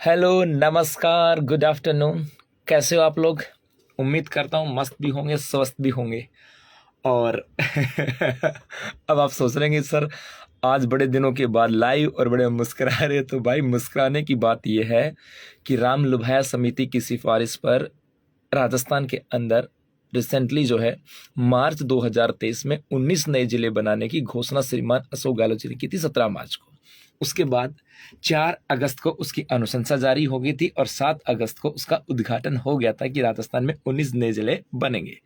Hello, नमस्कार, good afternoon. कैसे हो आप लोग? उम्मीद करता हूँ मस्त भी होंगे, स्वस्थ भी होंगे। और अब आप सोच रहे हैं कि सर आज बड़े दिनों के बाद लाइव और बड़े मुस्कुरा रहे। तो भाई मुस्कुराने की बात यह है कि राम लुभाया समिति की सिफारिश पर राजस्थान के अंदर रिसेंटली जो है मार्च 2023 में 19 नए जिले बनाने की घोषणा श्रीमान अशोक गहलोत जी ने की थी 17 मार्च को। उसके बाद 4 अगस्त को उसकी अनुशंसा जारी हो गई थी और 7 अगस्त को उसका उद्घाटन हो गया था कि राजस्थान में 19 नए जिले बनेंगे।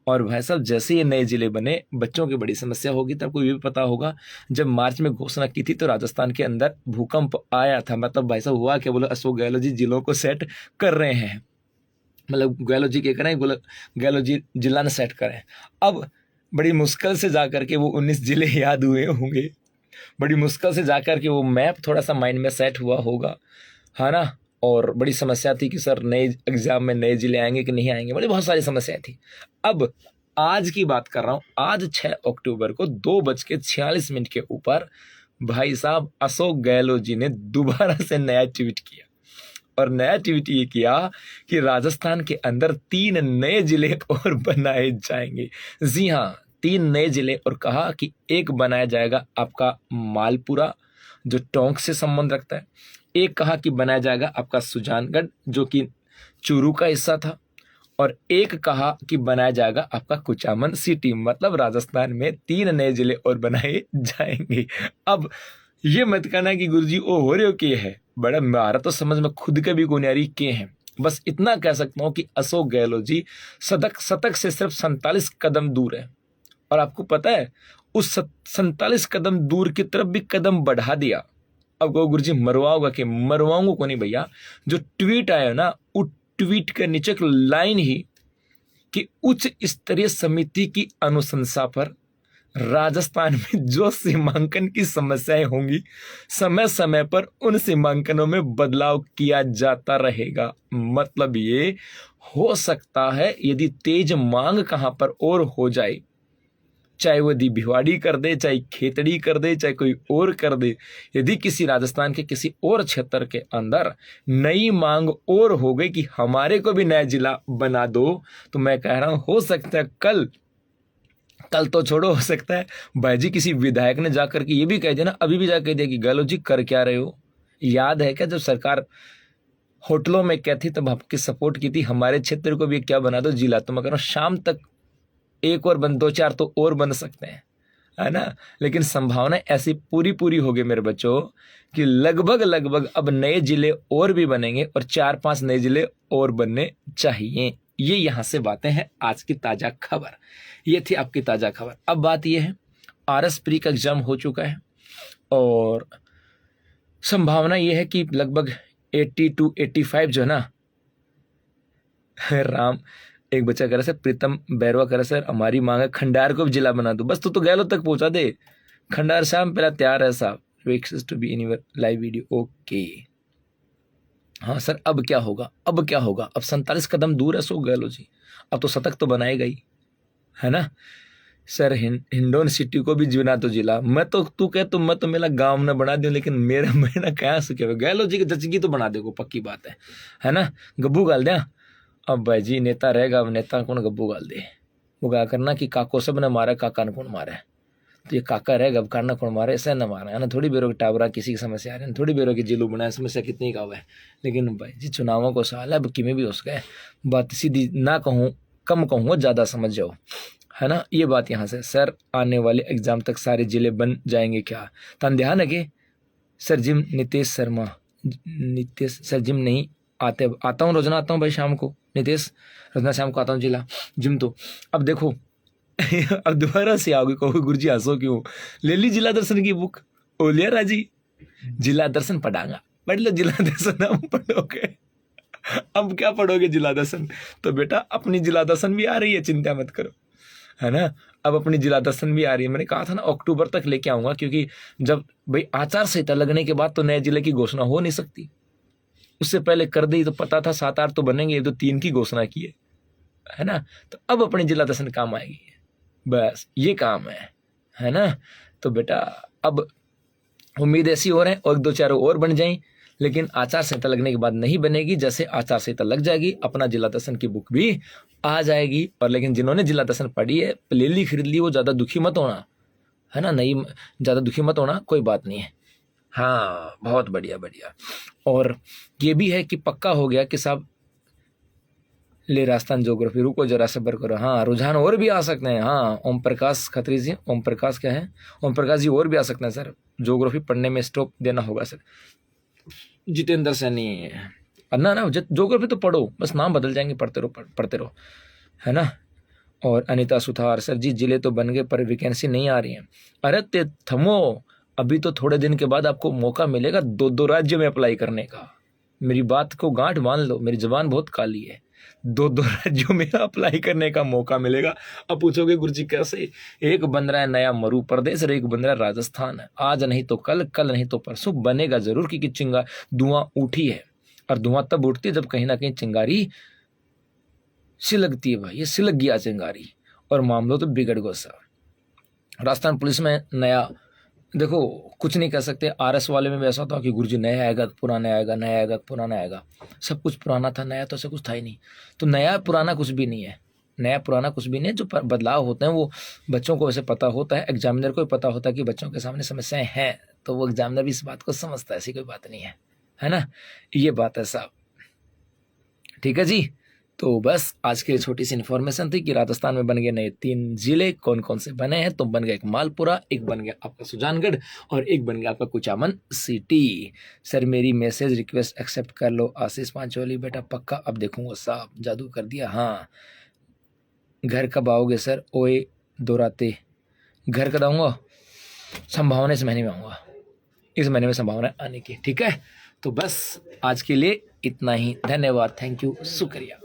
और भाई साहब जैसे ये नए जिले बने, बच्चों की बड़ी समस्या होगी। तब को ये भी पता होगा, जब मार्च में घोषणा की थी तो राजस्थान के अंदर भूकंप आया था। मतलब भाई साहब हुआ क्या, बोले अशोक गहलोत जी जिलों को सेट कर रहे हैं। मतलब गहलोत जी क्या करें, गहलोत जी जिला ने सेट करें। अब बड़ी मुश्किल से जाकर के वो 19 जिले याद हुए होंगे, बड़ी मुश्किल से जाकर के वो मैप थोड़ा सा माइंड में सेट हुआ होगा, है ना। और बड़ी समस्या थी कि सर नए एग्जाम में नए जिले आएंगे कि नहीं आएंगे, बड़ी बहुत सारी समस्याएं थी। अब आज की बात कर रहा हूँ, आज 6 अक्टूबर को 2:46 के ऊपर भाई साहब अशोक गहलोत जी ने दोबारा से नया ट्वीट किया। और नया ट्वीट ये किया कि राजस्थान के अंदर 3 नए जिले और बनाए जाएंगे। जी हाँ, 3 नए जिले। और कहा कि एक बनाया जाएगा आपका मालपुरा जो टोंक से संबंध रखता है, एक कहा कि बनाया जाएगा आपका सुजानगढ़ जो कि चूरू का हिस्सा था, और एक कहा कि बनाया जाएगा आपका कुचामन सिटी। मतलब राजस्थान में 3 नए जिले और बनाए जाएंगे। अब ये मत कहना कि गुरुजी ओ हो रहे हो के है, बड़ा मारा तो समझ में खुद के भी गुनियारी के हैं। बस इतना कह सकता हूं कि अशोक गहलोत जी शतक से सिर्फ 47 कदम दूर है। और आपको पता है, उस 47 कदम दूर की तरफ भी कदम बढ़ा दिया। अब कहो गुरुजी मरवाओगा, कि मरवाऊंगा को नहीं भैया। जो ट्वीट आया ना, वो ट्वीट के नीचे एक लाइन ही कि उच्च स्तरीय समिति की अनुशंसा पर राजस्थान में जो सीमांकन की समस्याएं होंगी, समय समय पर उन सीमांकनों में बदलाव किया जाता रहेगा। मतलब ये हो सकता है यदि तेज मांग कहां पर और हो जाए, चाहे वो भिवाड़ी कर दे, चाहे खेतड़ी कर दे, चाहे कोई और कर दे, यदि किसी राजस्थान के किसी और क्षेत्र के अंदर नई मांग और हो गई कि हमारे को भी नया जिला बना दो, तो मैं कह रहा हूं हो सकता है कल तो छोड़ो, हो सकता है भाई जी किसी विधायक ने जाकर के ये भी कह दिया ना, अभी भी जाकर कह दिया कि गहलोत जी कर क्या रहे हो। याद है क्या जब सरकार होटलों में क्या थी तब आपकी सपोर्ट की थी, हमारे क्षेत्र को भी क्या बना दो जिला। तो मैं कह रहा हूं शाम तक एक और बन, 2-4 तो और बन सकते हैं, है ना। लेकिन संभावना ऐसी पूरी हो गई मेरे बच्चों कि लगभग अब नए जिले और भी बनेंगे और 4-5 नए जिले और बनने चाहिए। ये यहां से बातें हैं आज की ताजा खबर। ये थी आपकी ताजा खबर। अब बात ये है, आरएस प्री का एग्जाम हो चुका है और संभावना ये है कि लगभग 80 to 85 जो है ना राम, एक बच्चा कह रहा सर, प्रीतम बैरवा कह रहा सर हमारी मांग है खंडार को भी जिला बना दो। बस तो गहलोत तक पहुंचा दे। खंडार शाम पहला तैयार है साहब, request to be in your live video. Okay हाँ सर, अब क्या होगा, अब क्या होगा? अब 47 कदम दूर है सो गहलोत जी, अब तो शतक तो बनाएगा ही, है ना। सर हिंडोन सिटी को भी बना दो जिला। मैं तो तू कह तो मैं तो मेरा गांव न बना दूं, लेकिन मेरा मैं कहाँ से क्या गहलोत जी की जचगी तो बना देगा, पक्की बात है ना। गब्बू गाल दे। अब भाई जी नेता रहेगा, अब नेता कौन गब्बू गाल दे। वो क्या करना कि काको सब ने मारा, काका ने कौन मारा है, तो ये काका रहेगा, अब कारना कौन मारे, ऐसा न मारा है ना। थोड़ी बेरों की टावरा किसी की समस्या आ रही है, थोड़ी बेरों की जिलू बनाए, समस्या कितनी का हुआ है। लेकिन भाई जी चुनावों को साल है, अब किमें भी हो सके। बात सीधी ना कहूँ, कम कहूँ, ज़्यादा समझ जाओ, है ना। ये बात यहाँ से सर आने वाले एग्जाम तक सारे जिले बन जाएंगे क्या? तन ध्यान है कि sir gym Nitesh Sharma, Nitesh sir gym नहीं आते, आता हूँ रोजाना आता हूँ भाई शाम को, नितेश रोजाना शाम को आता हूँ जिला जिम। तो अब देखो अब दोबारा से आओगे, कहोगे गुरुजी हंसो क्यों, ले ली जिला दर्शन की बुक, ओलिया राजी जिला दर्शन पढ़ाऊंगा, पढ़ लो जिला दर्शन। अब पढ़ोगे, अब क्या पढ़ोगे जिला दर्शन? तो बेटा अपनी जिला दर्शन भी आ रही है, चिंता मत करो, है ना। अब अपनी जिला दर्शन भी आ रही है। मैंने कहा था ना अक्टूबर तक लेके आऊंगा, क्योंकि जब भाई आचार संहिता लगने के बाद तो नए जिले की घोषणा हो नहीं सकती। उससे पहले कर दी तो पता था 7-8 तो बनेंगे, तो 3 की घोषणा की है ना। तो अब अपनी जिला दर्शन काम आएगी, बस ये काम है ना। तो बेटा अब उम्मीद ऐसी हो रहे हैं और 2-4 और बन जाएं, लेकिन आचार संहिता लगने के बाद नहीं बनेगी। जैसे आचार संहिता लग जाएगी अपना जिला दर्शन की बुक भी आ जाएगी। और लेकिन जिन्होंने जिला दर्शन पढ़ी है, ले ली, खरीद ली, वो ज़्यादा दुखी मत होना, है ना, नहीं ज़्यादा दुखी मत होना, कोई बात नहीं है। हाँ, बहुत बढ़िया बढ़िया। और ये भी है कि पक्का हो गया कि साहब ले राजस्थान ज्योग्राफी, रुको जरा सब्र करो। हाँ, रुझान और भी आ सकते हैं। हाँ, ओम प्रकाश खत्री जी, ओम प्रकाश क्या है, ओम प्रकाश जी और भी आ सकते हैं सर, ज्योग्राफी पढ़ने में स्टॉप देना होगा सर। जितेंद्र सैनी, ना ना ज्योग्राफी तो पढ़ो, बस नाम बदल जाएंगे, पढ़ते रहो पढ़ते रहो, है ना। और अनीता सुथार, सर जी जिले तो बन गए पर वैकेंसी नहीं आ रही है। अरे ते थमो, अभी तो थोड़े दिन के बाद आपको मौका मिलेगा 2-2 राज्यों में अप्लाई करने का। मेरी बात को गांठ बांध लो, मेरी जबान बहुत काली है। 2-2 राज्यों में अप्लाई करने का मौका मिलेगा। अब पूछोगे गुरुजी कैसे? एक बन रहा है नया मरु प्रदेश और एक बन रहा है राजस्थान है। आज नहीं तो कल, कल नहीं तो परसों बनेगा जरूर, क्योंकि चिंगा धुआं उठी है। और धुआं तब उठती है जब कहीं ना कहीं चिंगारी सिलगती है भाई, ये सिलग गया चिंगारी और मामला तो बिगड़ गया सा। राजस्थान पुलिस में नया, देखो कुछ नहीं कह सकते। आरएस वाले में भी ऐसा था कि गुरुजी नया आएगा तो पुराना आएगा, नया आएगा तो पुराना आएगा। सब कुछ पुराना था, नया तो ऐसा कुछ था ही नहीं। तो नया पुराना कुछ भी नहीं है, नया पुराना कुछ भी नहीं है। जो बदलाव होते हैं वो बच्चों को वैसे पता होता है, एग्जामिनर को भी पता होता है कि बच्चों के सामने समस्याएं हैं, तो वो एग्जामिनर भी इस बात को समझता है, ऐसी कोई बात नहीं है ना। ये बात है साहब, ठीक है जी। तो बस आज की छोटी सी इन्फॉर्मेशन थी कि राजस्थान में बन गए नए 3 जिले, कौन कौन से बने हैं। तो बन गया एक मालपुरा, एक बन गया आपका सुजानगढ़ और एक बन गया आपका कुचामन सिटी। सर मेरी मैसेज रिक्वेस्ट एक्सेप्ट कर लो। आशीष पांचोली, बेटा पक्का अब देखूंगा साहब, जादू कर दिया। हाँ, घर कब आओगे सर? ओए दोराते, घर कब आऊँगा? संभावना इस महीने में आऊँगा, इस महीने में संभावना आने की, ठीक है। तो बस आज के लिए इतना ही, धन्यवाद, थैंक यू, शुक्रिया।